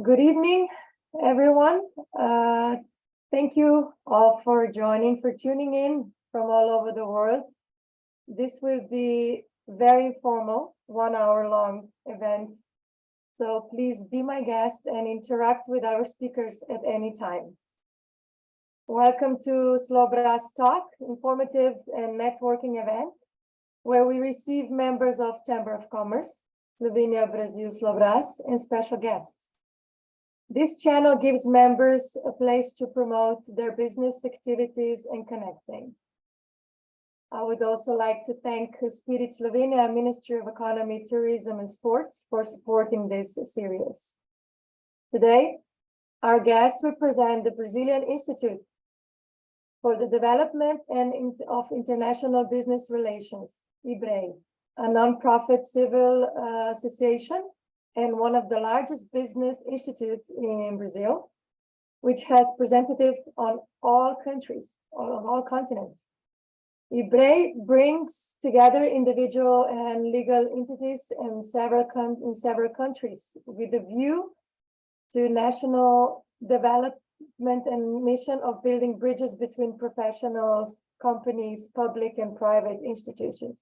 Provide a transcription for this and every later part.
Good evening, everyone. Thank you all for joining, for tuning in from all over the world. This will be very informal, 1 hour long event. So please be my guest and interact with our speakers at any time. Welcome to SLOBRAZ Talk, informative and networking event, where we receive members of Chamber of Commerce, Slovenia, Brazil, SLOBRAZ, and special guests. This channel gives members a place to promote their business activities and connecting. I would also like to thank Spirit Slovenia Ministry of Economy, Tourism and Sports for supporting this series. Today, our guests represent the Brazilian Institute for the Development of International Business Relations, IBREI, a non-profit civil association and one of the largest business institutes in Brazil, which has representatives on all countries, on all continents. IBREI brings together individual and legal entities in several countries with a view to national development and mission of building bridges between professionals, companies, public and private institutions,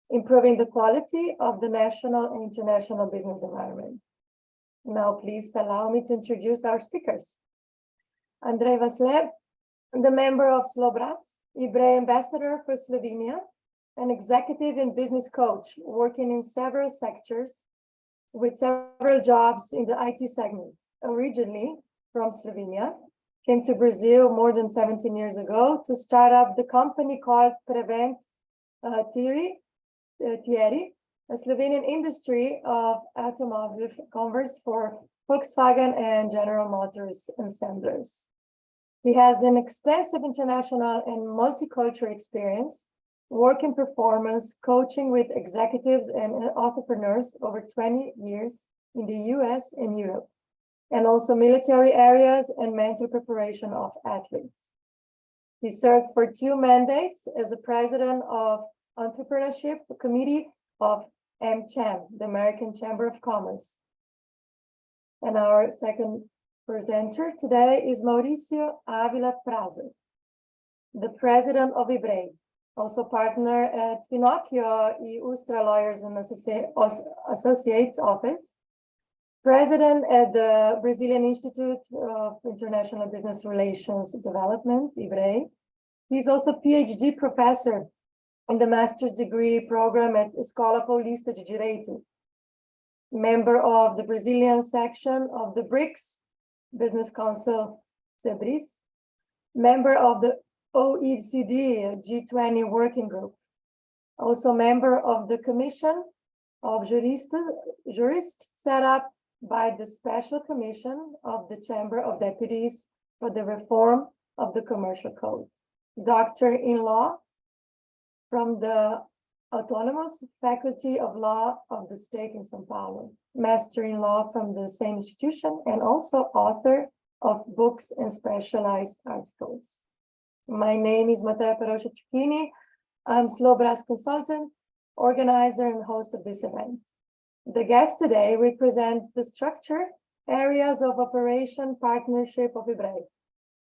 improving the quality of the national and international business environment. Now, please allow me to introduce our speakers. Andrej Vasle, the member of SLOBRAZ, IBREI ambassador for Slovenia, an executive and business coach working in several sectors with several jobs in the IT segment. Originally from Slovenia, came to Brazil more than 17 years ago to start up the company called Thierry, a Slovenian industry of automotive commerce for Volkswagen and General Motors assemblers. He has an extensive international and multicultural experience, work in performance, coaching with executives and entrepreneurs over 20 years in the US and Europe, and also military areas and mental preparation of athletes. He served for 2 mandates as the president of Entrepreneurship Committee of AmCham, the American Chamber of Commerce. And our second presenter today is Maurício Ávila Prazak, the president of IBREI, also partner at Finocchio e Ustra Lawyers and Associates Office, president at the Brazilian Institute of International Business Relations Development, IBREI. He's also PhD professor in the master's degree program at Escola Paulista de Direito, member of the Brazilian section of the BRICS Business Council, SEBRIS, member of the OECD G20 Working Group, also member of the Commission of Jurists set up by the Special Commission of the Chamber of Deputies for the Reform of the Commercial Code, Doctor in Law from the Autonomous Faculty of Law of the State in São Paulo, Master in Law from the same institution, and also author of books and specialized articles. My name is Matea Perocha Cicchini. I'm SLOBRAZ consultant, organizer, and host of this event. The guests today represent the structure, areas of operation, partnership of IBREI.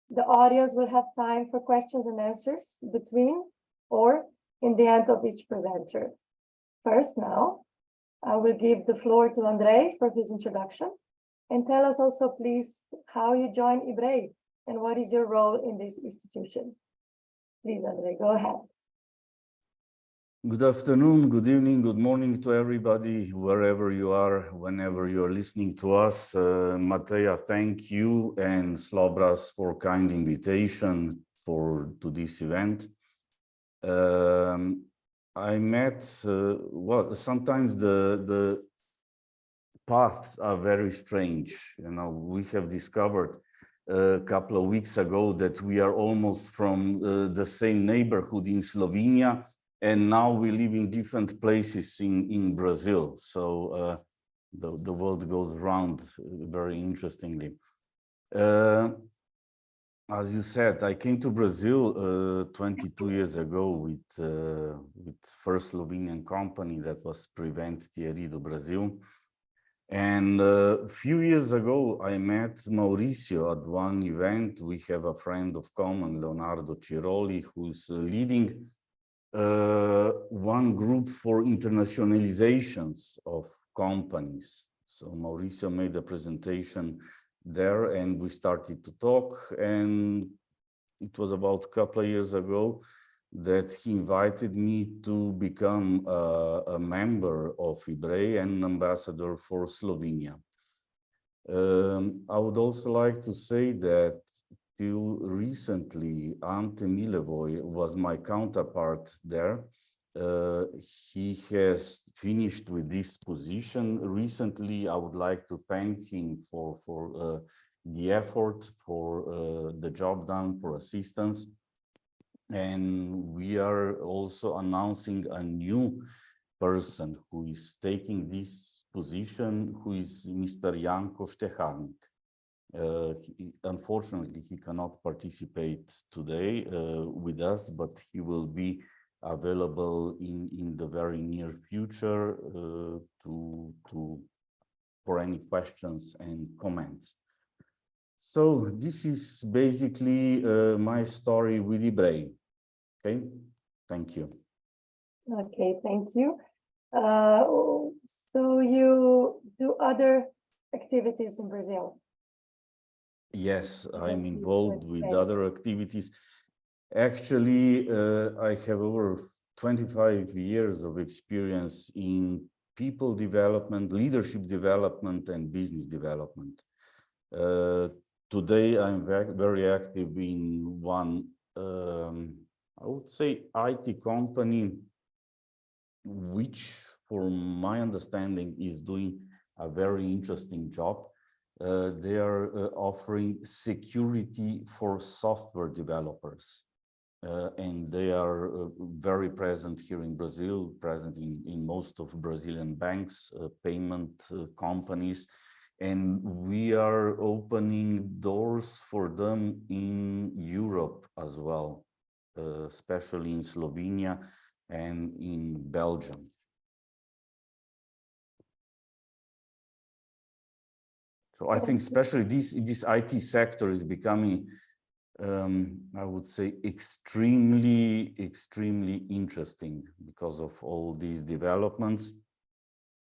The audience will have time for questions and answers between or in the end of each presenter. First now, I will give the floor to Andrej for his introduction, and tell us also please how you joined IBREI and what is your role in this institution. Please, Andrej, go ahead. Good afternoon, good evening, good morning to everybody, wherever you are, whenever you are listening to us. Matea, thank you and SLOBRAZ for kind invitation to this event. I met, well, sometimes the paths are very strange. You know, we have discovered a couple of weeks ago that we are almost from the same neighborhood in Slovenia, and now we live in different places in Brazil. So the world goes round very interestingly. As you said, I came to Brazil 22 years ago with first Slovenian company that was Prevent Thierry do Brasil. And a few years ago, I met Maurício at one event. We have a friend of common, Leonardo Ciroli, who's leading one group for internationalizations of companies. So Maurício made a presentation there and we started to talk, and it was about a couple of years ago that he invited me to become a member of IBREI and ambassador for Slovenia. I would also like to say that till recently, Ante Milevoj was my counterpart there. He has finished with this position recently. I would like to thank him for the effort, for the job done, for assistance. And we are also announcing a new person who is taking this position, who is Mr. Janko Steharnik. Unfortunately, he cannot participate today with us, but he will be available in the very near future for any questions and comments. So this is basically my story with IBREI. Okay, thank you. Okay, thank you. So you do other activities in Brazil? Yes, I'm involved with other activities. Actually, I have over 25 years of experience in people development, leadership development, and business development. Today, I'm very active in one, I would say, IT company, which, from my understanding, is doing a very interesting job. They are offering security for software developers. And they are very present here in Brazil, present in most of Brazilian banks, payment companies. And we are opening doors for them in Europe as well, especially in Slovenia and in Belgium. So I think especially this IT sector is becoming, I would say, extremely interesting because of all these developments.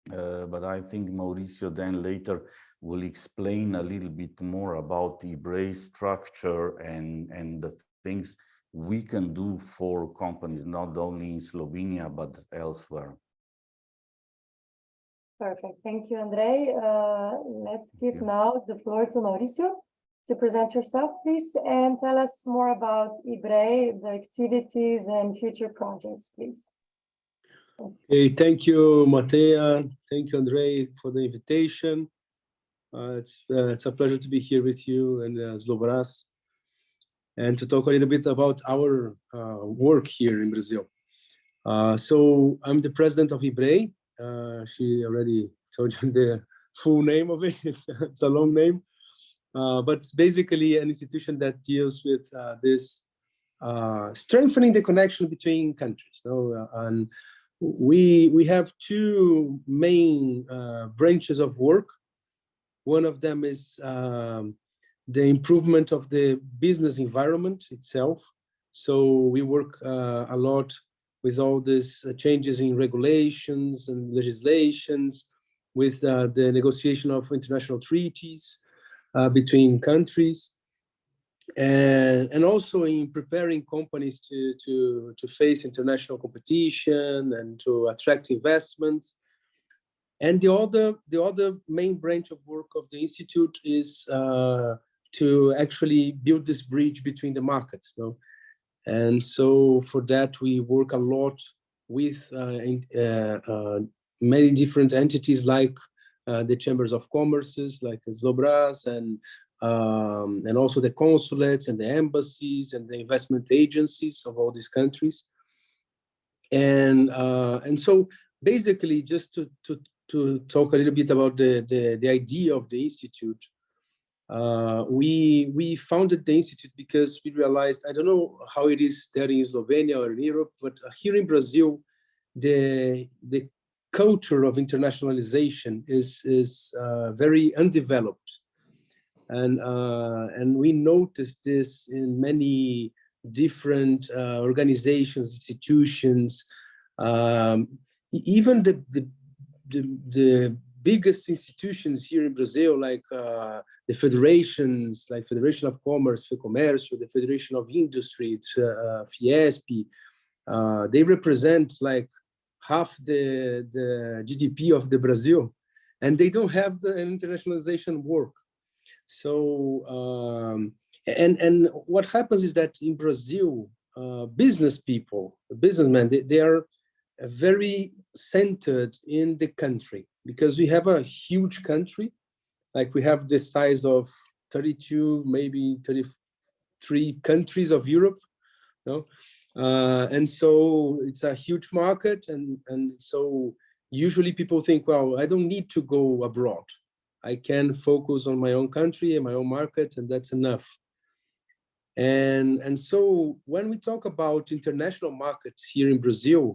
But I think Maurício then later will explain a little bit more about the IBREI structure and the things we can do for companies, not only in Slovenia, but elsewhere. Perfect. Thank you, Andrej. Let's give now the floor to Maurício to present yourself, please, and tell us more about IBREI, the activities and future projects, please. Okay, thank you, Matea. Thank you, Andrej, for the invitation. It's a pleasure to be here with you and SLOBRAZ, and to talk a little bit about our work here in Brazil. So I'm the president of IBREI. She already told you the full name of it. It's a long name, but it's basically an institution that deals with this strengthening the connection between countries. And we have two main branches of work. One of them is the improvement of the business environment itself. So we work a lot with all these changes in regulations and legislations, with the negotiation of international treaties between countries, and also in preparing companies to face international competition and to attract investments. And the other main branch of work of the institute is to actually build this bridge between the markets. And so for that, we work a lot with many different entities, like the chambers of commerces, like SLOBRAZ, and also the consulates and the embassies and the investment agencies of all these countries. And so basically, just to talk a little bit about the idea of the institute. We founded the institute because we realized, I don't know how it is there in Slovenia or in Europe, but here in Brazil, the culture of internationalization is very undeveloped, and we noticed this in many different organizations, institutions, even the biggest institutions here in Brazil, like the federations, like Federation of Commerce, FEComércio, the Federation of Industry, Fiesp, they represent like half the GDP of the Brazil, and they don't have the internationalization work. So, and what happens is that in Brazil, business people, businessmen, they are very centered in the country, because we have a huge country, like we have the size of 32, maybe 33 countries of Europe, you know? And so it's a huge market, and so usually people think, well, I don't need to go abroad. I can focus on my own country and my own market, and that's enough. And so when we talk about international markets here in Brazil,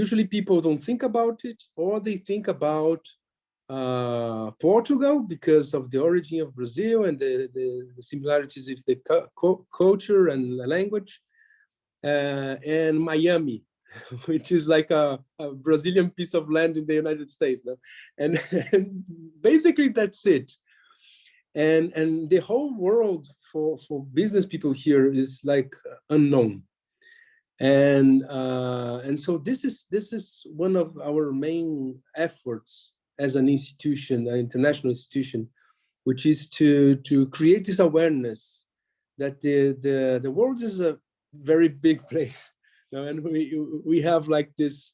usually people don't think about it, or they think about Portugal because of the origin of Brazil and the similarities with the culture and the language, and Miami, which is like a Brazilian piece of land in the United States. No? And basically that's it. And the whole world for business people here is like unknown. And so this is one of our main efforts as an institution, an international institution, which is to create this awareness that the world is a very big place, you know, and we have like this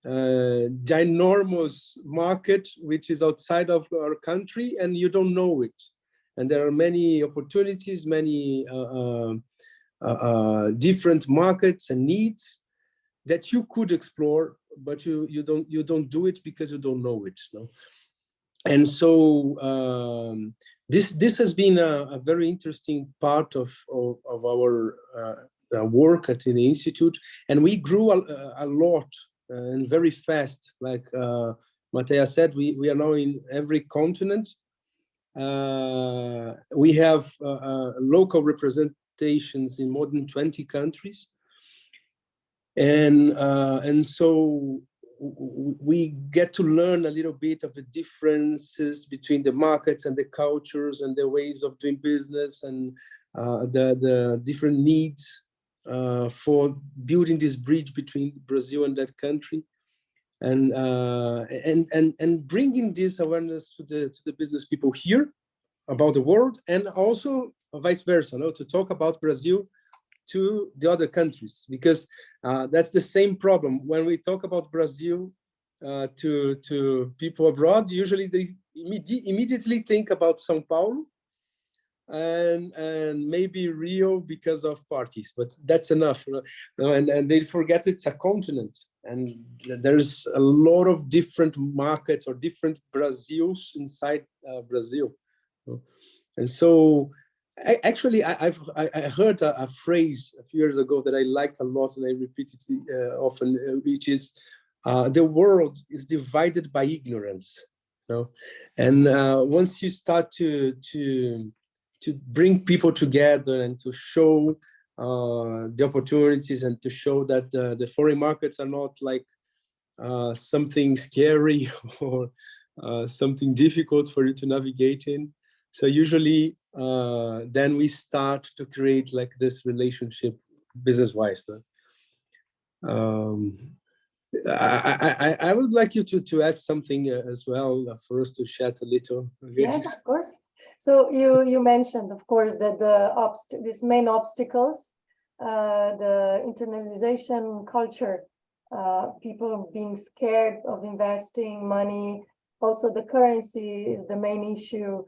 ginormous market which is outside of our country, and you don't know it. And there are many opportunities, many different markets and needs that you could explore, but you don't do it because you don't know it. No? And so this has been a very interesting part of our work at the Institute, and we grew a lot and very fast. Like Matea said, we are now in every continent. We have local representations in more than 20 countries, and so we get to learn a little bit of the differences between the markets and the cultures and the ways of doing business, and the different needs for building this bridge between Brazil and that country, and bringing this awareness to the business people here about the world, and also vice versa, no? To talk about Brazil to the other countries, because that's the same problem. When we talk about Brazil to people abroad, usually they immediately think about São Paulo and maybe Rio because of parties, but that's enough. And they forget it's a continent, and there's a lot of different markets or different Brazils inside Brazil. And so actually, I heard a phrase a few years ago that I liked a lot, and I repeat it often, which is, the world is divided by ignorance. You know? And once you start to bring people together and to show the opportunities, and to show that the foreign markets are not like something scary or something difficult for you to navigate in. So usually, then we start to create like this relationship business-wise. I would like you to ask something as well for us to chat a little. Okay? Yes, of course. So you mentioned, of course, that these main obstacles, the internationalization culture, people being scared of investing money, also the currency is the main issue.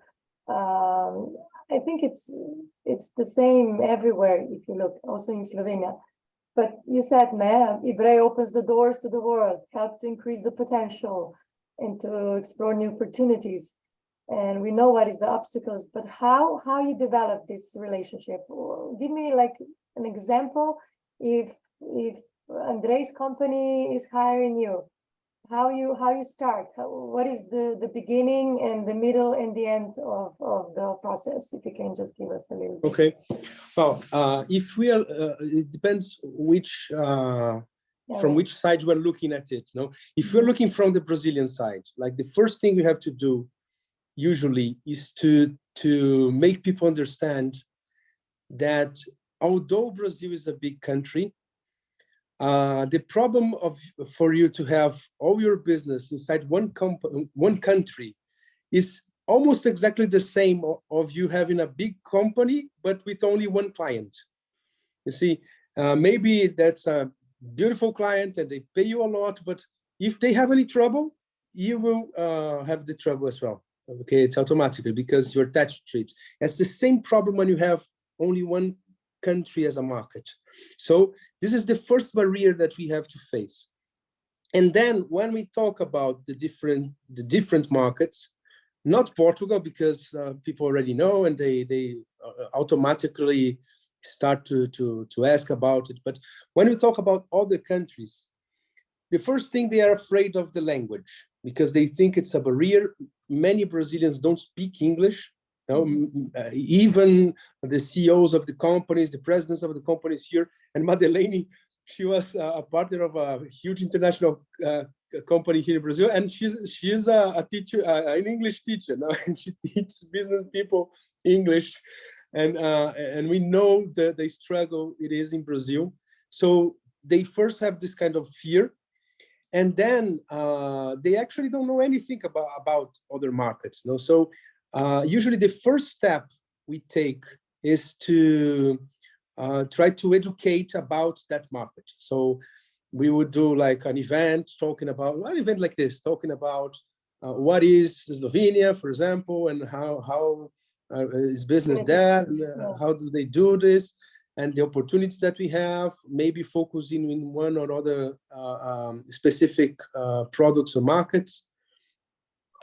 I think it's the same everywhere if you look, also in Slovenia. But you said, IBREI opens the doors to the world, help to increase the potential and to explore new opportunities. And we know what is the obstacles, but how you develop this relationship? Give me like an example. If Andrej's company is hiring you, how you start. What is the beginning and the middle and the end of the process? If you can just give us a little bit. Okay. Well, if we are, it depends which from which side you are looking at it. No, if you're looking from the Brazilian side, like the first thing you have to do usually is to make people understand that although Brazil is a big country, the problem for you to have all your business inside one country is almost exactly the same of you having a big company, but with only one client. You see, maybe that's a beautiful client and they pay you a lot, but if they have any trouble, you will have the trouble as well. Okay, it's automatically because you're attached to it. It's the same problem when you have only one country as a market. So this is the first barrier that we have to face. And then when we talk about the different markets, not Portugal, because people already know and they automatically start to ask about it. But when we talk about other countries, the first thing, they are afraid of the language because they think it's a barrier. Many Brazilians don't speak English. Even the CEOs of the companies, the presidents of the companies here, and Madeleine, she was a partner of a huge international company here in Brazil, and she's a teacher, an English teacher now, and she teaches business people English, and we know that the struggle it is in Brazil. So they first have this kind of fear, and then they actually don't know anything about other markets. No, so usually the first step we take is to try to educate about that market. So we would do like an event talking about an event like this, talking about what is Slovenia, for example, and how is business there, how do they do this, and the opportunities that we have, maybe focusing in one or other specific products or markets.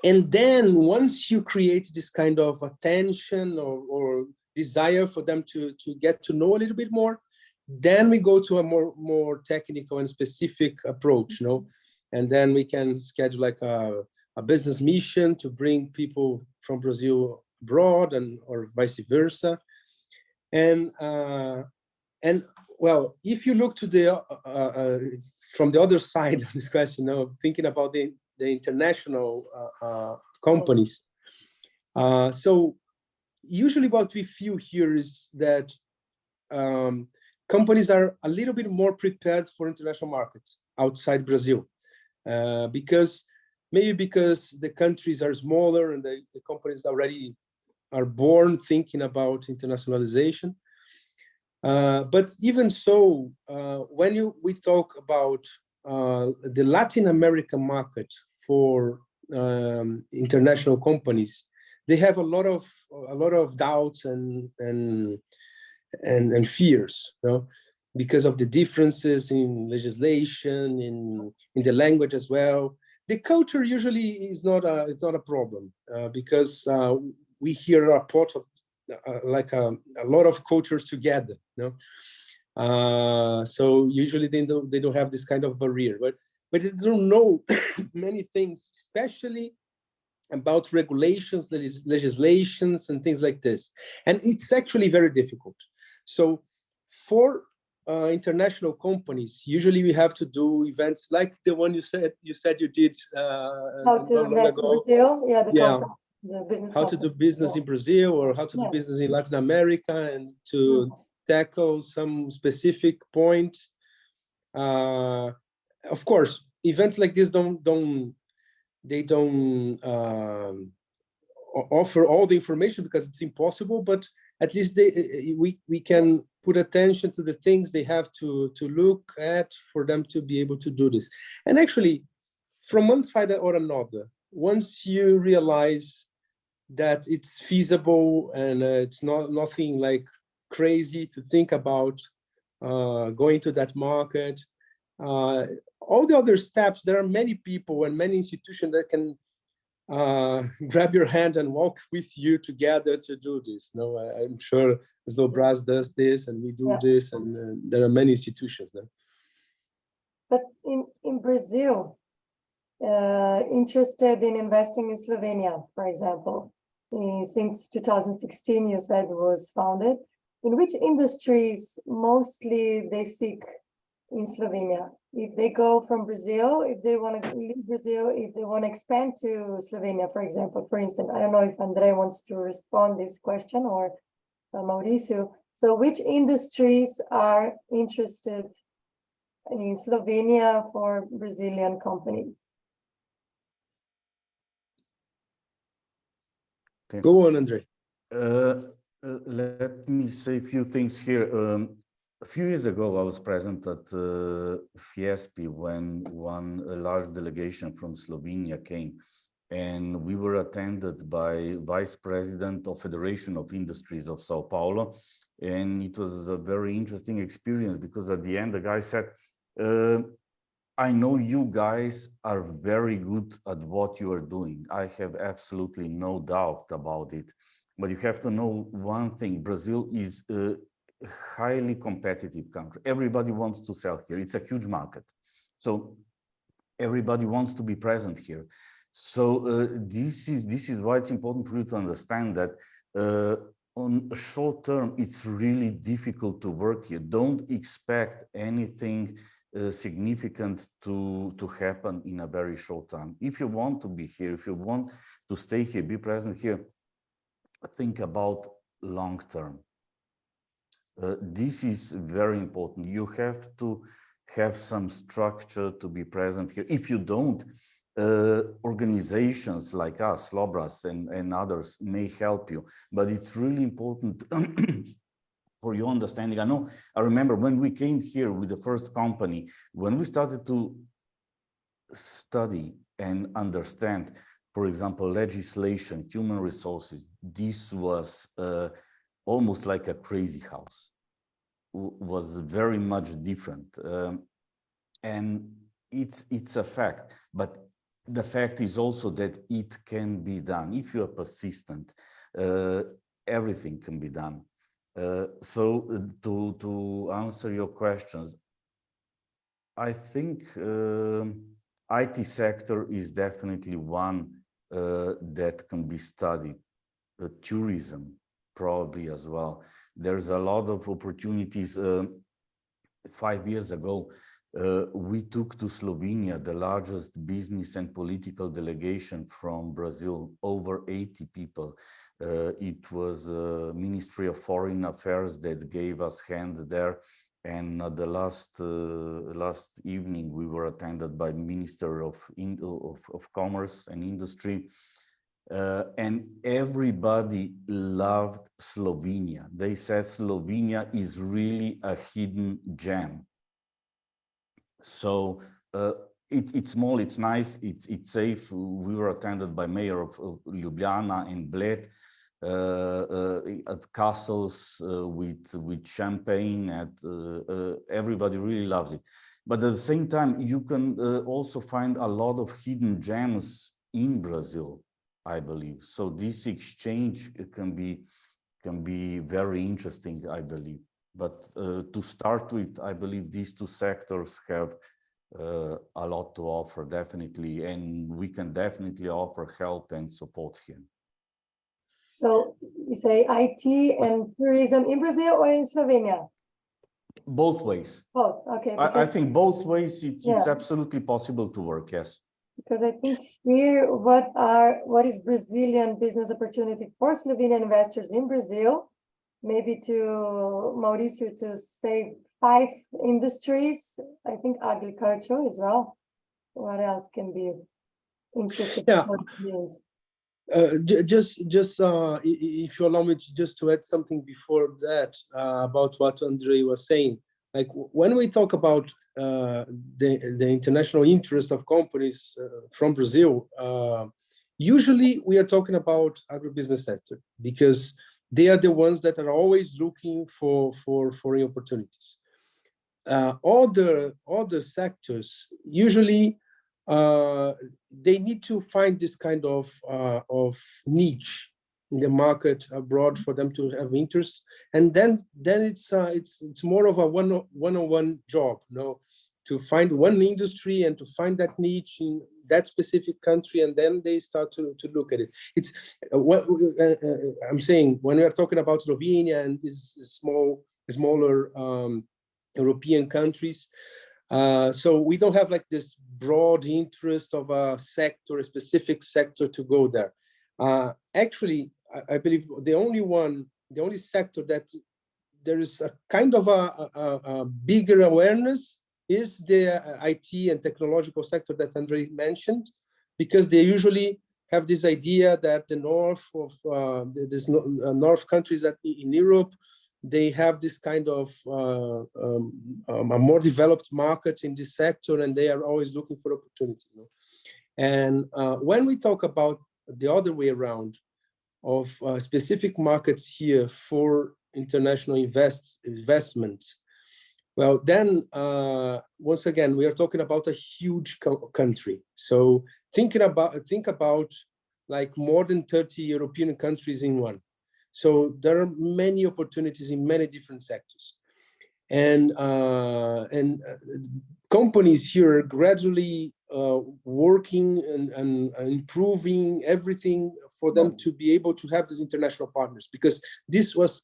And then once you create this kind of attention or desire for them to get to know a little bit more, then we go to a more technical and specific approach, you know, and then we can schedule like a business mission to bring people from Brazil abroad or vice versa. And well, if you look to the from the other side of this question, you know, thinking about the international companies, so usually what we feel here is that companies are a little bit more prepared for international markets outside Brazil, because the countries are smaller and the companies already are born thinking about internationalization. But even so, when we talk about the Latin American market for international companies, they have a lot of doubts and fears, you know, because of the differences in legislation, in the language as well. The culture usually is not a problem, because we hear a part of like a lot of cultures together, you know. So usually they don't have this kind of barrier, but they don't know many things, especially about regulations, legislations, and things like this. And it's actually very difficult. So for international companies, usually we have to do events like the one you said you did how to invest in Brazil, how to do business in Brazil, or how to do business in Latin America, and to tackle some specific points. Of course, events like this don't offer all the information because it's impossible, but at least we can put attention to the things they have to look at for them to be able to do this. And actually, from one side or another, once you realize that it's feasible and it's nothing like crazy to think about going to that market, all the other steps, there are many people and many institutions that can grab your hand and walk with you together to do this. No, I'm sure SLOBRAZ does this, and we do this, and there are many institutions there. But in Brazil, interested in investing in Slovenia, for example? Since 2016, you said was founded. In which industries mostly they seek in Slovenia? If they go from Brazil, if they want to leave Brazil, if they want to expand to Slovenia, for example, for instance, I don't know if Andrej wants to respond this question or Maurício. So which industries are interested in Slovenia for Brazilian companies? Okay. Go on, Andrej. Let me say a few things here. A few years ago, I was present at Fiespi when a large delegation from Slovenia came, and we were attended by Vice President of Federation of Industries of Sao Paulo, and it was a very interesting experience because at the end, the guy said, I know you guys are very good at what you are doing. I have absolutely no doubt about it. But you have to know one thing, Brazil is a highly competitive country. Everybody wants to sell here. It's a huge market. So everybody wants to be present here. So this is why it's important for you to understand that on a short term, it's really difficult to work here. Don't expect anything significant to happen in a very short time. If you want to be here, if you want to stay here, be present here, think about long term. This is very important. You have to have some structure to be present here. If you don't, organizations like us, SLOBRAZ and others may help you, but it's really important for your understanding. I remember when we came here with the first company, when we started to study and understand, for example, legislation, human resources, this was almost like a crazy house, was very much different. And it's a fact, but the fact is also that it can be done. If you are persistent, everything can be done. So to answer your questions, I think IT sector is definitely one that can be studied. Tourism probably as well. There's a lot of opportunities. 5 years ago, we took to Slovenia the largest business and political delegation from Brazil, over 80 people. It was Ministry of Foreign Affairs that gave us hand there. And the last evening, we were attended by Minister of Commerce and Industry. And everybody loved Slovenia. They said Slovenia is really a hidden gem. So it's small, it's nice, it's safe. We were attended by Mayor of Ljubljana and Bled at castles with champagne, and everybody really loves it. But at the same time, you can also find a lot of hidden gems in Brazil, I believe. So this exchange can be very interesting, I believe. But to start with, I believe these two sectors have a lot to offer, definitely, and we can definitely offer help and support here. So you say IT and tourism in Brazil or in Slovenia? Both ways. Both, okay. I think both ways it's absolutely possible to work, yes. Because I think here, what is Brazilian business opportunity for Slovenian investors in Brazil? Maybe to Maurício to say 5 industries. I think agriculture as well. What else can be interesting? Yeah. Just if you allow me just to add something before that about what Andrej was saying. Like when we talk about the international interest of companies from Brazil, usually we are talking about agribusiness sector because they are the ones that are always looking for foreign opportunities. Other sectors usually they need to find this kind of niche in the market abroad for them to have interest, and then it's more of a one-on-one job, you know, to find one industry and to find that niche that specific country, and then they start to look at it. It's what I'm saying when we are talking about Slovenia and these smaller European countries. So we don't have like this broad interest of a sector, a specific sector to go there. Actually, I believe the only sector that there is a kind of a bigger awareness is the IT and technological sector that Andrej mentioned, because they usually have this idea that the north of north countries that in Europe, they have this kind of a more developed market in this sector, and they are always looking for opportunity. You know? And when we talk about the other way around of specific markets here for international investments, well, then once again, we are talking about a huge country. So think about like more than 30 European countries in one. So there are many opportunities in many different sectors, and companies here are gradually working and improving everything for them to be able to have these international partners, because this was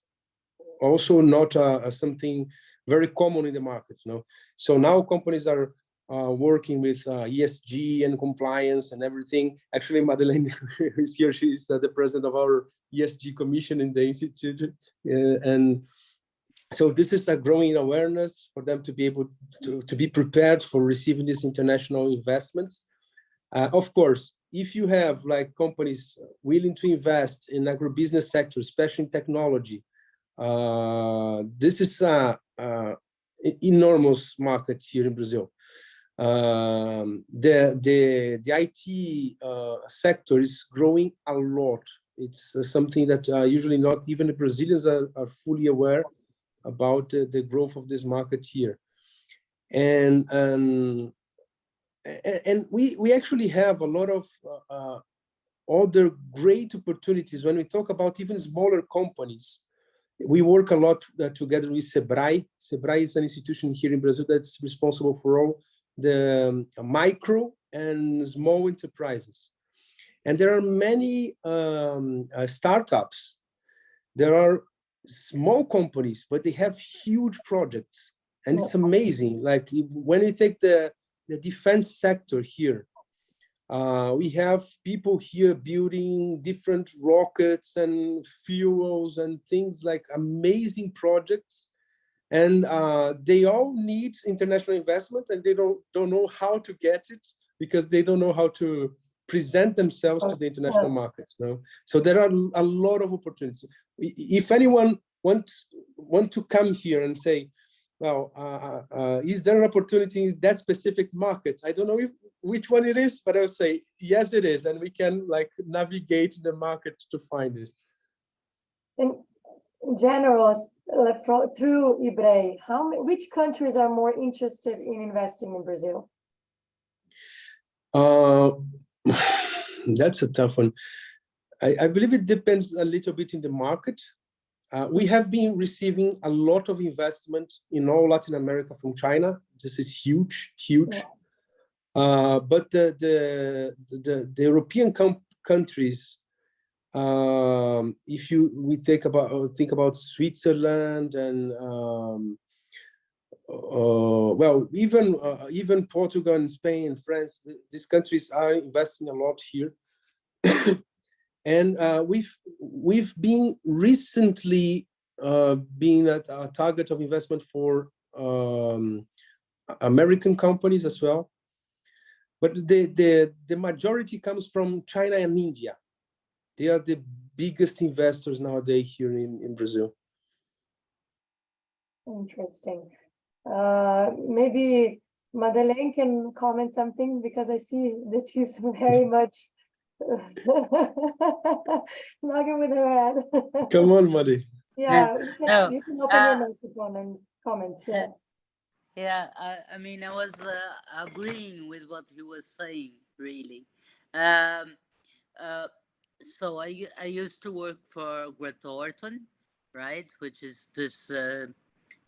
also not something very common in the market, you know. So now companies are working with ESG and compliance and everything. Actually, Madeleine is here. She's the president of our ESG commission in the institute, and so this is a growing awareness for them to be able to be prepared for receiving these international investments. Of course, if you have like companies willing to invest in agribusiness sector, especially in technology, this is a enormous market here in Brazil. The IT sector is growing a lot. It's something that usually not even the Brazilians are fully aware about the growth of this market here. And we actually have a lot of other great opportunities when we talk about even smaller companies. We work a lot together with SLOBRAZ. SLOBRAZ is an institution here in Brazil that's responsible for all the micro and small enterprises. And there are many startups. There are small companies, but they have huge projects. And it's amazing. Like when you take the defense sector here, we have people here building different rockets and fuels and things, like amazing projects. And they all need international investment, and they don't know how to get it because they don't know how to present themselves to the international market. You know? So there are a lot of opportunities. If anyone want to come here and say, well, is there an opportunity in that specific market? I don't know which one it is, but I'll say, yes, it is. And we can like navigate the market to find it. In general, like through IBREI, which countries are more interested in investing in Brazil? That's a tough one. I believe it depends a little bit in the market. We have been receiving a lot of investment in all Latin America from China. This is huge, huge. Yeah. But the European countries, if we think about Switzerland and well, even Portugal and Spain and France, these countries are investing a lot here. And we've been recently being at a target of investment for American companies as well. But the majority comes from China and India. They are the biggest investors nowadays here in Brazil. Interesting. Maybe Madeleine can comment something, because I see that she's very much nodding with her head. Come on, Madi. Yeah, you can open your microphone and comment. Yeah. Yeah, I mean, I was agreeing with what he was saying, really. So I used to work for Grant Thornton, right, which is this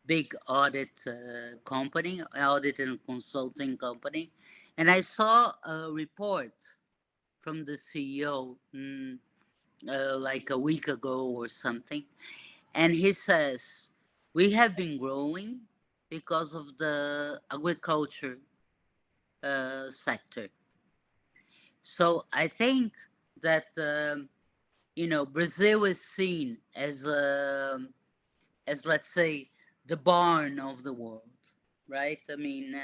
big audit company, audit and consulting company. And I saw a report from the CEO like a week ago or something. And he says, we have been growing because of the agriculture sector. So I think that, Brazil is seen as, let's say, the barn of the world, right? I mean,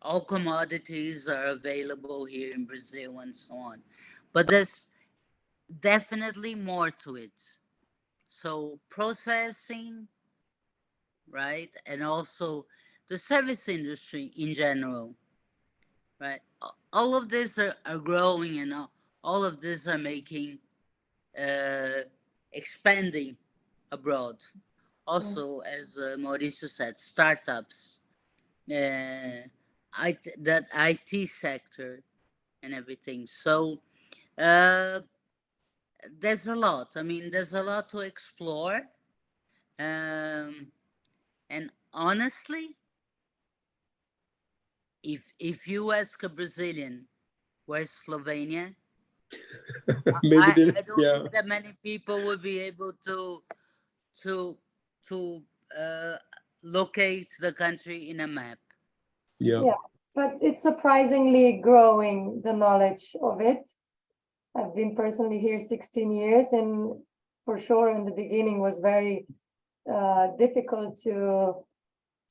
all commodities are available here in Brazil and so on. But there's definitely more to it. So processing, right? And also the service industry in general, right? All of this are growing, and all of this are making, expanding abroad. Also, as Maurício said, startups, that IT sector and everything. So uh, there's a lot. I mean, there's a lot to explore. Um, and honestly, if you ask a Brazilian where's Slovenia, Maybe I don't yeah, think that many people would be able to to uh, locate the country in a map. yeah, Yeah, but it's surprisingly growing, the knowledge of it. I've been personally here 16 years, and for sure in the beginning was very difficult to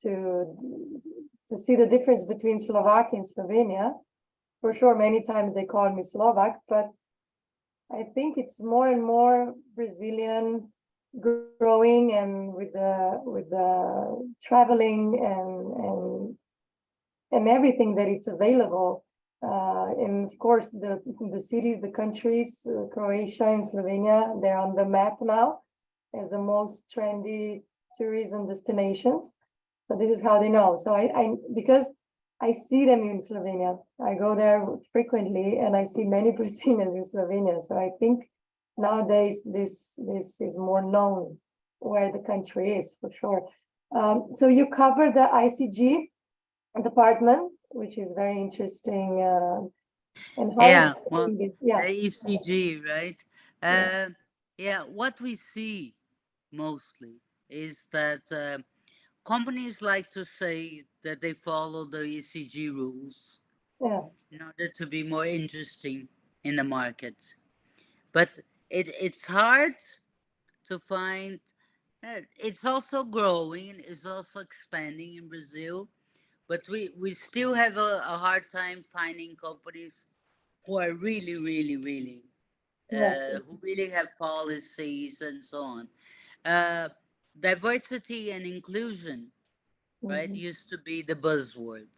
to see the difference between Slovak and Slovenia. For sure, many times they call me Slovak, but I think it's more and more Brazilian growing, and with the traveling and everything that it's available. And of course, the cities, the countries, Croatia and Slovenia, they're on the map now as the most trendy tourism destinations. So this is how they know. So because I see them in Slovenia, I go there frequently, and I see many Brazilians in Slovenia. So I think nowadays this is more known where the country is, for sure. So you cover the ICG department, which is very interesting. And how Yeah, it's well, going yeah. the ECG, right? Yeah. Yeah, what we see mostly is that companies like to say that they follow the ECG rules Yeah. in order to be more interesting in the market. But it's hard to find. It's also growing. It's also expanding in Brazil, but we still have a hard time finding companies who are really, really, really, Yes. who really have policies and so on. Uh, Diversity and inclusion, right, Mhm. used to be the buzzword.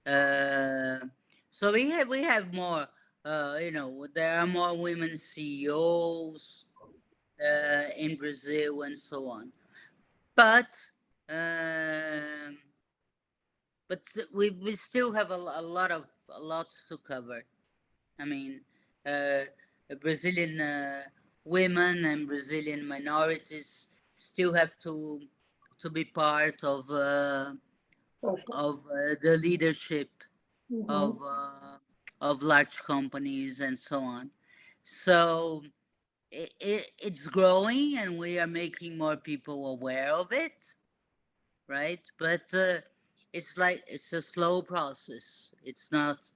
Uh, so we have more. There are more women CEOs in Brazil and so on. But um, we still have a lot to cover. I mean, Brazilian women and Brazilian minorities still have to be part Social. of the leadership Mhm. of large companies and so on. So it's growing, and we are making more people aware of it, right? But it's a slow process. It's not.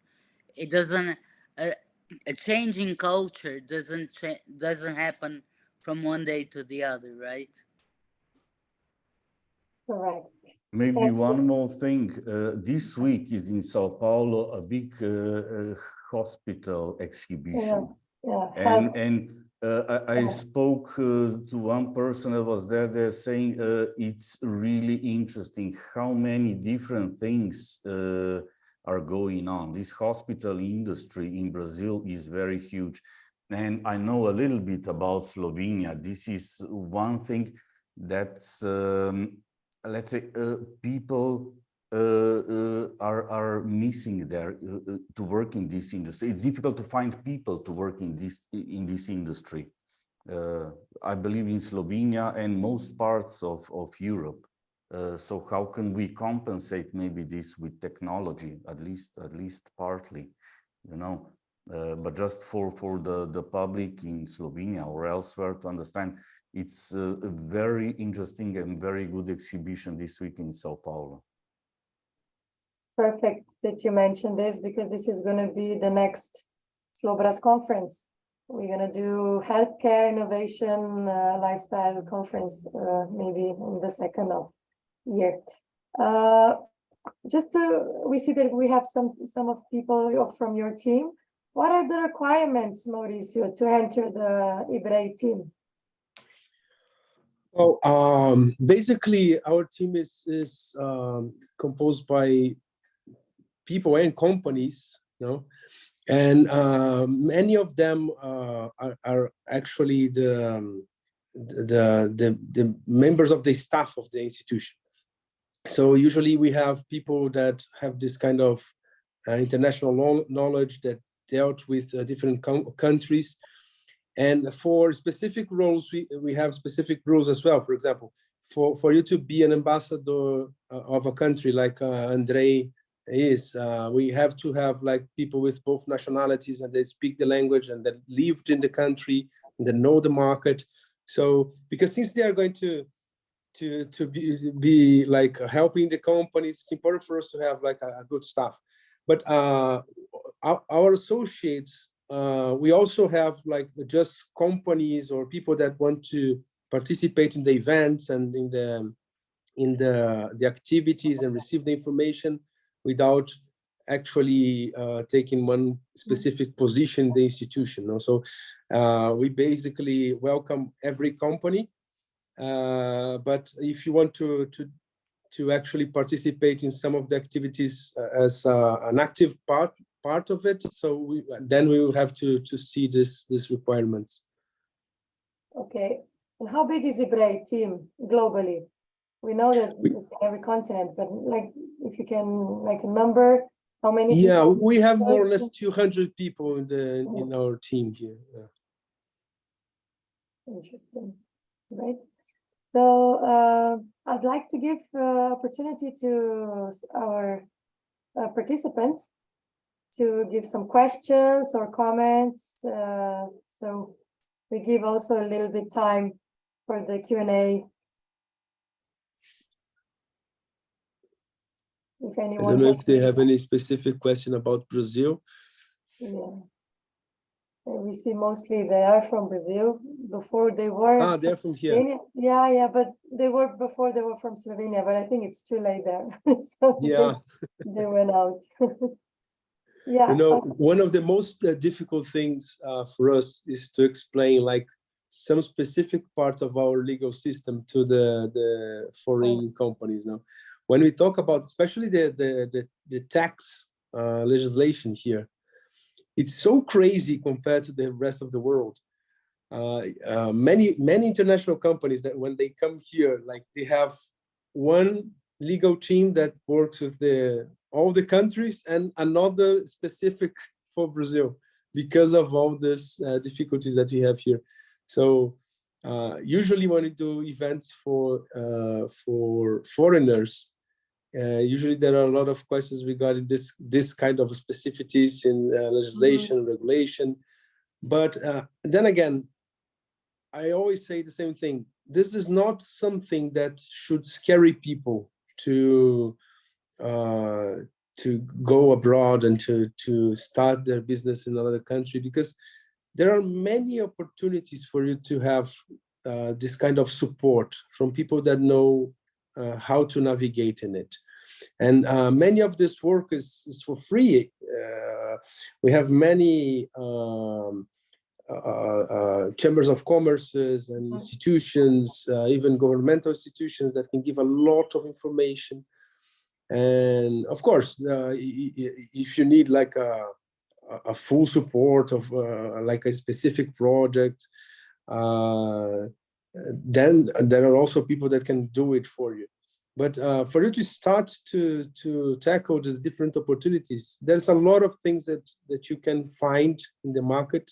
It doesn't. A change in culture doesn't happen from one day to the other, right? Correct. Maybe Yes. one more thing. This week is in Sao Paulo a big hospital Yeah. exhibition. Yeah. Health. I spoke to one person that was there. They're saying it's really interesting how many different things are going on. This hospital industry in Brazil is very huge. And I know a little bit about Slovenia. This is one thing that's, let's say, people are missing there to work in this industry. It's difficult to find people to work in this industry. I believe in Slovenia and most parts of Europe. So how can we compensate maybe this with technology, at least partly, you know? But just for the public in Slovenia or elsewhere to understand, it's a very interesting and very good exhibition this week in Sao Paulo. Perfect that you mentioned this, because this is going to be the next SLOBRAZ conference. We're going to do healthcare innovation lifestyle conference, maybe in the second of year. We see that we have some of people from your team. What are the requirements, Maurício, to enter the IBREI team? Well, basically, our team is composed by people and companies, you know, and many of them are actually the members of the staff of the institution. So usually we have people that have this kind of international knowledge that dealt with different countries. And for specific roles, we have specific rules as well. For example, for you to be an ambassador of a country like Andrej is, we have to have like people with both nationalities and they speak the language and that lived in the country and that know the market. So because since they are going to be like helping the companies, it's important for us to have like a good staff. But our associates, we also have like just companies or people that want to participate in the events and in the activities and receive the information without actually taking one specific position in the institution. So we basically welcome every company. But if you want to actually participate in some of the activities as an active part of it, so then we will have to see this requirements. Okay, and how big is the IBREI team globally? We know that it's every continent, but like if you can like a number, how many? Yeah, people? we have more or less 200 people in our team here. Yeah. Interesting, right? So I'd like to give opportunity to our participants to give some questions or comments. So we give also a little bit time for the Q&A. If anyone I don't know if they have any specific question about Brazil. Yeah. We see mostly they are from Brazil. Before they were. They're from here. Slovenia. Yeah, but they were before they were from Slovenia, but I think it's too late there. So Yeah. they went out. Yeah. You know, one of the most difficult things for us is to explain like some specific parts of our legal system to the foreign companies. Now, when we talk about especially the tax legislation here, it's so crazy compared to the rest of the world. Many international companies that when they come here, like they have one legal team that works with all the countries and another specific for Brazil because of all these difficulties that we have here. So usually when we do events for foreigners, usually there are a lot of questions regarding this kind of specificities in legislation, regulation. But then again, I always say the same thing. This is not something that should scare people to go abroad and to start their business in another country, because there are many opportunities for you to have this kind of support from people that know how to navigate in it. And many of this work is for free. We have many chambers of commerces and institutions, even governmental institutions that can give a lot of information. And of course, if you need like a full support of like a specific project, then there are also people that can do it for you. But for you to start to tackle these different opportunities, there's a lot of things that you can find in the market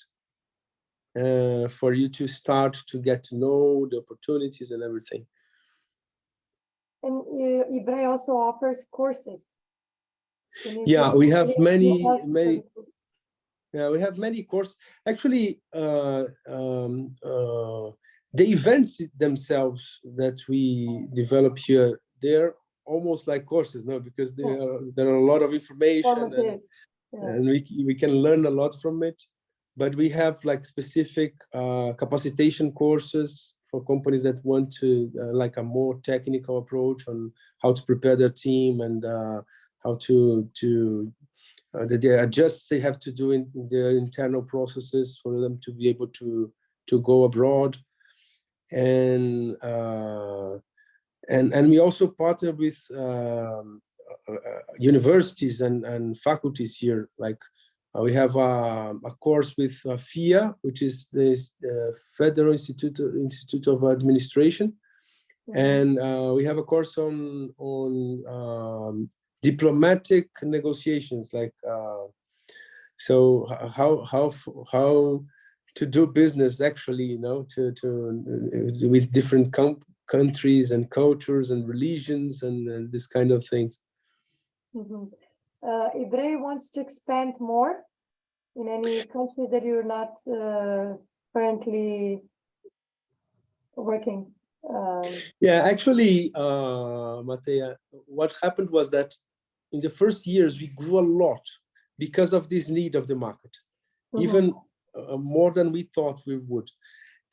for you to start to get to know the opportunities and everything. And IBREI also offers courses. Can you Yeah, give we have details many. Yeah, we have many courses. Actually, the events themselves that we develop here, they're almost like courses, no? Because there are a lot of information and we can learn a lot from it. But we have like specific capacitation courses for companies that want to like a more technical approach on how to prepare their team and how to they adjust they have to do in their internal processes for them to be able to go abroad. And we also partner with universities and faculties here. Like we have a course with FIA, which is the Federal Institute of Administration, and we have a course on diplomatic negotiations, like so how to do business actually, you know, to with different countries and cultures and religions and this kind of things. IBREI wants to expand more in any country that you're not currently working. Yeah, actually, Matea, what happened was that in the first years we grew a lot because of this need of the market, even more than we thought we would.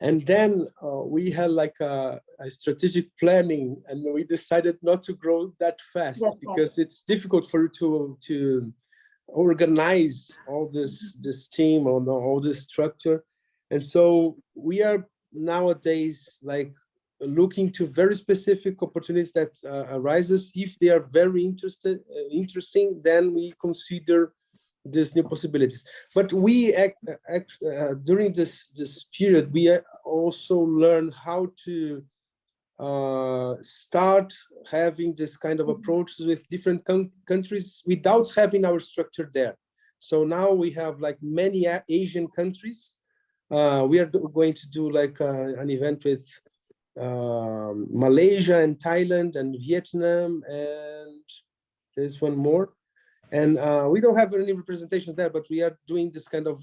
And then we had like a strategic planning, and we decided not to grow that fast because it's difficult for you to organize all this team or all this structure. And so we are nowadays like looking to very specific opportunities that arises. If they are very interesting, then we consider these new possibilities. But we during this period, we also learn how to start having this kind of approaches with different countries without having our structure there. So now we have like many Asian countries. We are going to do like an event with Malaysia and Thailand and Vietnam, and there's one more. And we don't have any representations there, but we are doing this kind of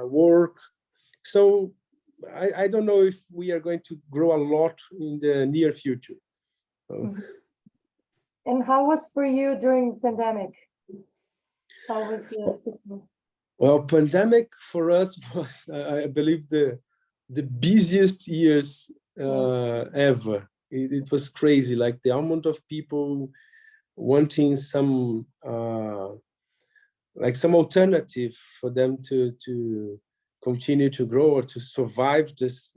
work. So I don't know if we are going to grow a lot in the near future. And how was for you during the pandemic? How was the situation? Well, pandemic for us was, I believe, the busiest years ever. It was crazy, like the amount of people wanting some like some alternative for them to continue to grow or to survive this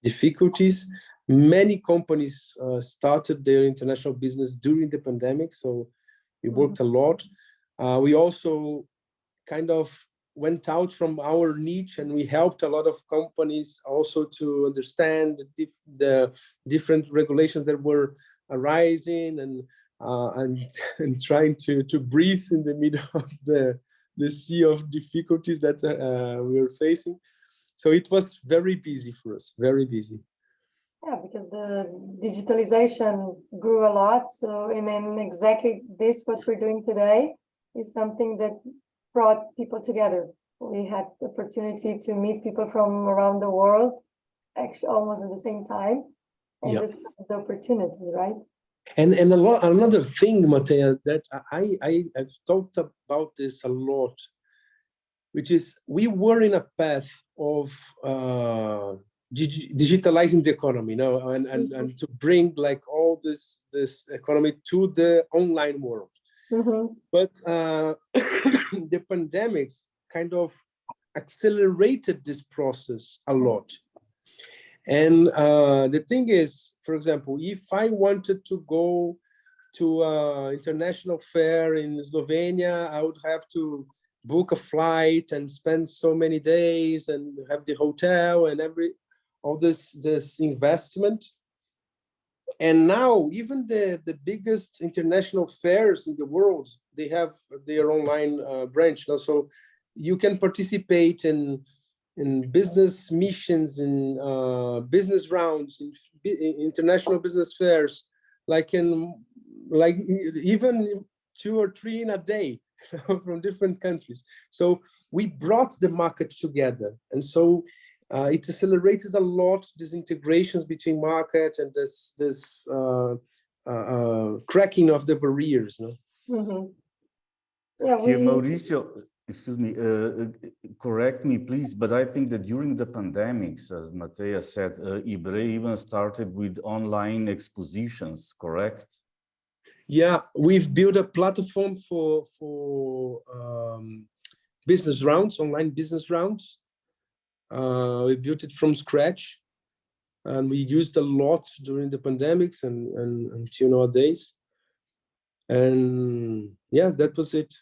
difficulties. Many companies started their international business during the pandemic, so we worked a lot. We also kind of went out from our niche, and we helped a lot of companies also to understand the different regulations that were arising, and trying to breathe in the middle of the sea of difficulties that we were facing. So it was very busy for us, very busy. Yeah, because the digitalization grew a lot. So, and then exactly this, what we're doing today, is something that brought people together. We had the opportunity to meet people from around the world, actually almost at the same time, and discuss the opportunities, right? And another thing, Matea, that I've talked about this a lot, which is we were in a path of digitalizing the economy, you know, and to bring like all this economy to the online world. But the pandemics kind of accelerated this process a lot. And the thing is, for example, if I wanted to go to an international fair in Slovenia, I would have to book a flight and spend so many days and have the hotel and all this investment. And now even the biggest international fairs in the world, they have their online branch now. So you can participate in in business missions, in business rounds, in international business fairs, like even 2 or 3 in a day from different countries. So we brought the market together, and so it accelerated a lot these integrations between market and this cracking of the barriers. No? Mm-hmm. Yeah, Here, Maurício, excuse me, correct me, please, but I think that during the pandemics, as Matea said, IBREI even started with online expositions, correct? Yeah, we've built a platform for business rounds, online business rounds. We built it from scratch, and we used a lot during the pandemics and until nowadays. And yeah, that was it.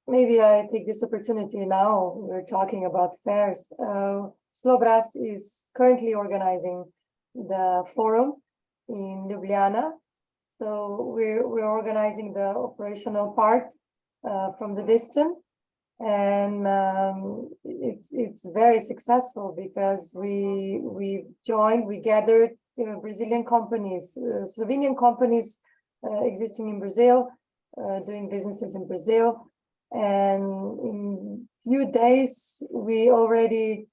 Maybe I take this opportunity now. We're talking about fairs. SLOBRAZ is currently organizing the forum in Ljubljana. So we're organizing the operational part from the distance, and it's very successful because we gathered Brazilian companies, Slovenian companies existing in Brazil, doing businesses in Brazil, and in few days we already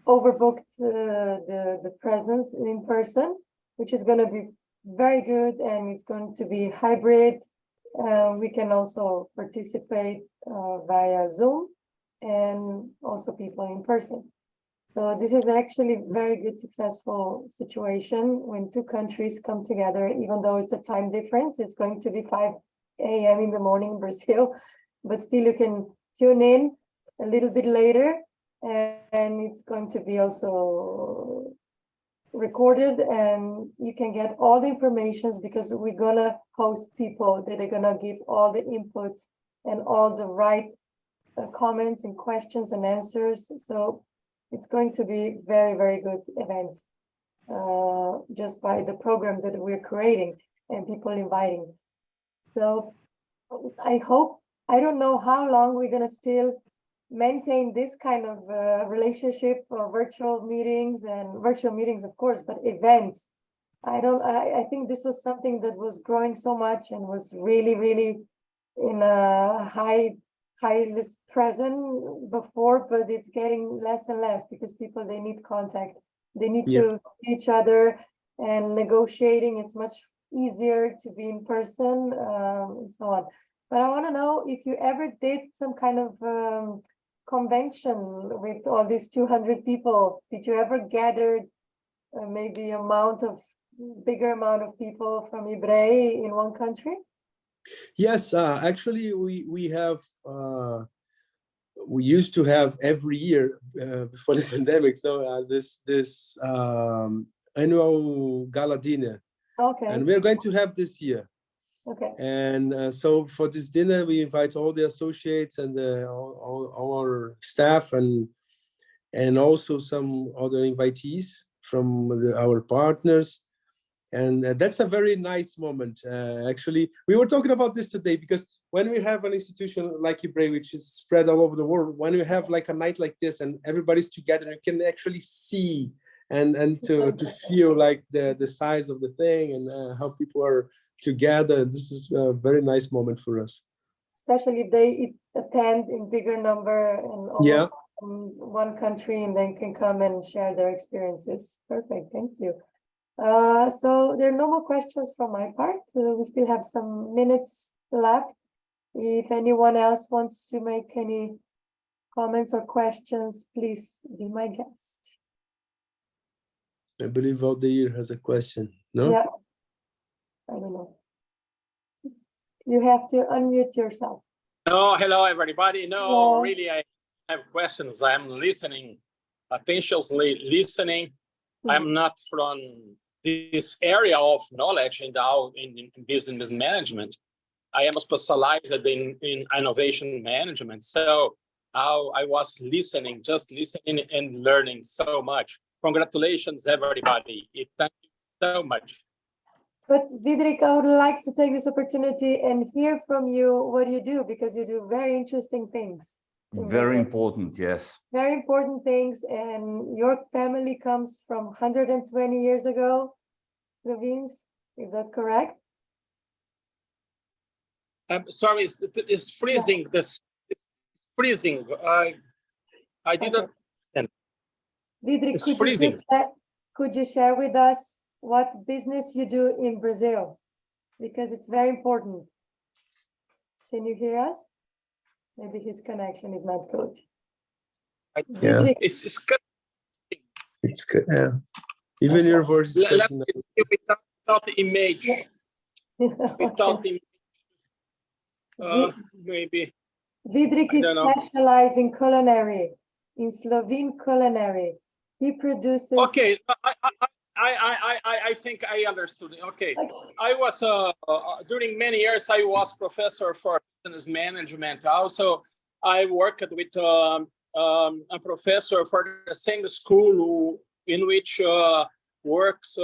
overbooked the presence in person, which is going to be very good, and it's going to be hybrid. We can also participate via Zoom, and also people in person. So this is actually very good, successful situation when 2 countries come together, even though it's a time difference. It's going to be 5 a.m. in the morning in Brazil, but still you can tune in a little bit later, and it's going to be also recorded, and you can get all the informations because we're gonna host people that are gonna give all the inputs and all the right comments and questions and answers. So it's going to be very, very good event just by the program that we're creating and people inviting. So I hope, I don't know how long we're gonna still maintain this kind of relationship for virtual meetings, of course, but events. I think this was something that was growing so much and was really, really in a high list present before, but it's getting less and less because people, they need contact. They need to see each other, and negotiating, it's much easier to be in person, and so on. But I want to know if you ever did some kind of convention with all these 200 people. Did you ever gather maybe bigger amount of people from IBREI in one country? Yes, actually we have we used to have every year before the pandemic, so this annual gala dinner. Okay. And we're going to have this year. Okay. And so for this dinner, we invite all the associates and all our staff, and also some other invitees from our partners. And that's a very nice moment. Actually, we were talking about this today, because when we have an institution like IBREI, which is spread all over the world, when we have like a night like this and everybody's together, you can actually see and to feel like the size of the thing and how people are together. This is a very nice moment for us. Especially if they attend in bigger number and almost from one country, and then can come and share their experiences. Perfect, thank you. So there are no more questions from my part. We still have some minutes left. If anyone else wants to make any comments or questions, please be my guest. I believe Aldeir has a question. No? Yeah. I don't know. You have to unmute yourself. No, hello everybody. No, Hello. Really, I have questions. I'm listening, attentionally listening. I'm not from this area of knowledge in business management. I am specialized in innovation management. So I was listening, just listening and learning so much. Congratulations, everybody. Thank you so much. But Vidrik, I would like to take this opportunity and hear from you what you do, because you do very interesting things. Very important, yes. Very important things, and your family comes from 120 years ago, Slovenes, is that correct? I'm sorry, it's freezing. It's freezing. I didn't. Vidrik, It's freezing. could you share with us what business you do in Brazil? Because it's very important. Can you hear us? Maybe his connection is not good. Yeah. Vidrik, It's good. It's good. Yeah. Even your voice is Let cutting me out. see without the image. Without the maybe. Vidrik I is don't know. specialized in culinary, in Slovene culinary. He produces. Okay, I think I understood. Okay, I was during many years I was professor for business management. Also, I worked with a professor for the same school in which works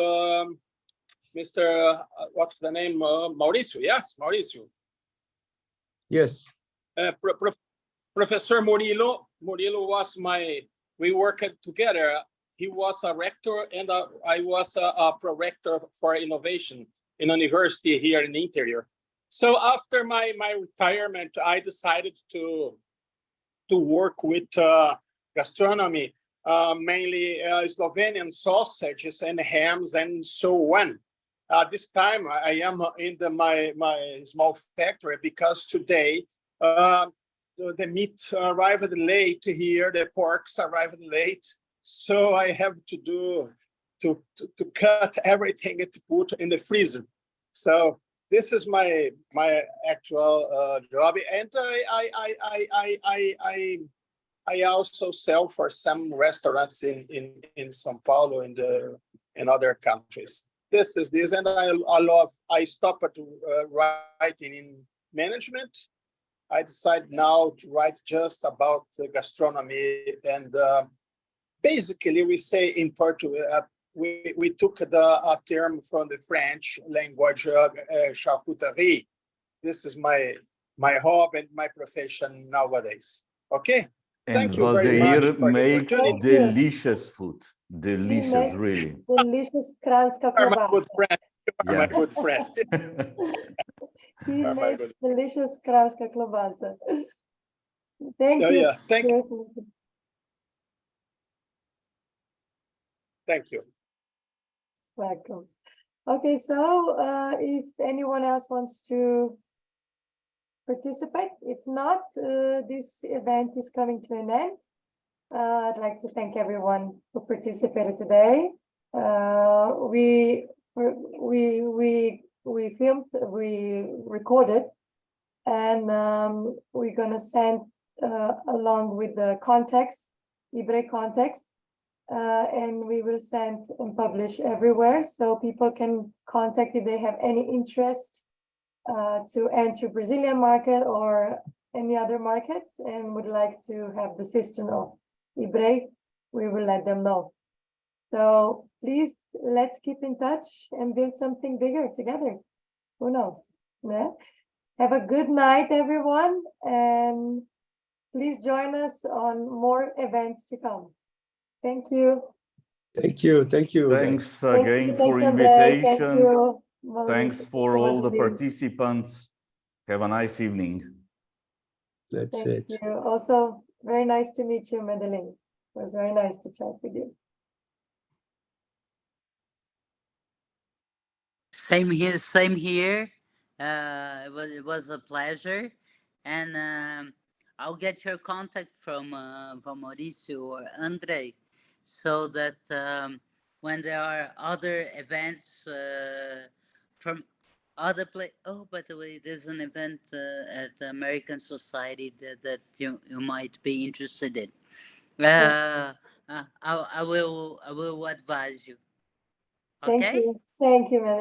Mr. What's the name? Maurício. Yes, Maurício. Yes. Professor Murilo was we worked together. He was a rector and I was a prorector for innovation in a university here in the interior. So after my retirement, I decided to work with gastronomy, mainly Slovenian sausages and hams and so on. This time I am in my small factory because today the meat arrived late here, the porks arrived late. So I have to cut everything to put in the freezer. So this is my actual job, and I also sell for some restaurants in São Paulo and in other countries. This is this, and I stopped writing in management. I decided now to write just about gastronomy, and basically we say in Portugal, we took a term from the French language, charcuterie. This is my hobby and my profession nowadays. Okay. And Thank you very much Valdeir for the makes opportunity. delicious food. Delicious, makes really. delicious kranjska You are my klobasa. good friend. You are my Yeah. good friend. He are my makes good- delicious kranjska klobasa. Thank Oh, you. yeah. Thank you. Welcome. Okay, so if anyone else wants to participate, if not, this event is coming to an end. I'd like to thank everyone who participated today. We filmed, we recorded, and we're gonna send along with the context, IBREI context, and we will send and publish everywhere so people can contact if they have any interest to enter Brazilian market or any other markets and would like to have the system of IBREI, we will let them know. So please, let's keep in touch and build something bigger together. Who knows? Yeah? Have a good night, everyone, and please join us on more events to come. Thank you. Thank you. Thank you. Thanks again for Thank you, Andrej. invitations. Thank you, Maurício. Thanks for all the Thank you. participants. Have a nice evening. That's Thank it. you. Also, very nice to meet you, Madeline. It was very nice to chat with you. Same here, same here. It was a pleasure, and I'll get your contact from Maurício or Andrej, so that when there are other events from other place. Oh, by the way, there's an event at the American Society that you might be interested in. I will advise you. Thank Okay. you. Thank you, Madeline.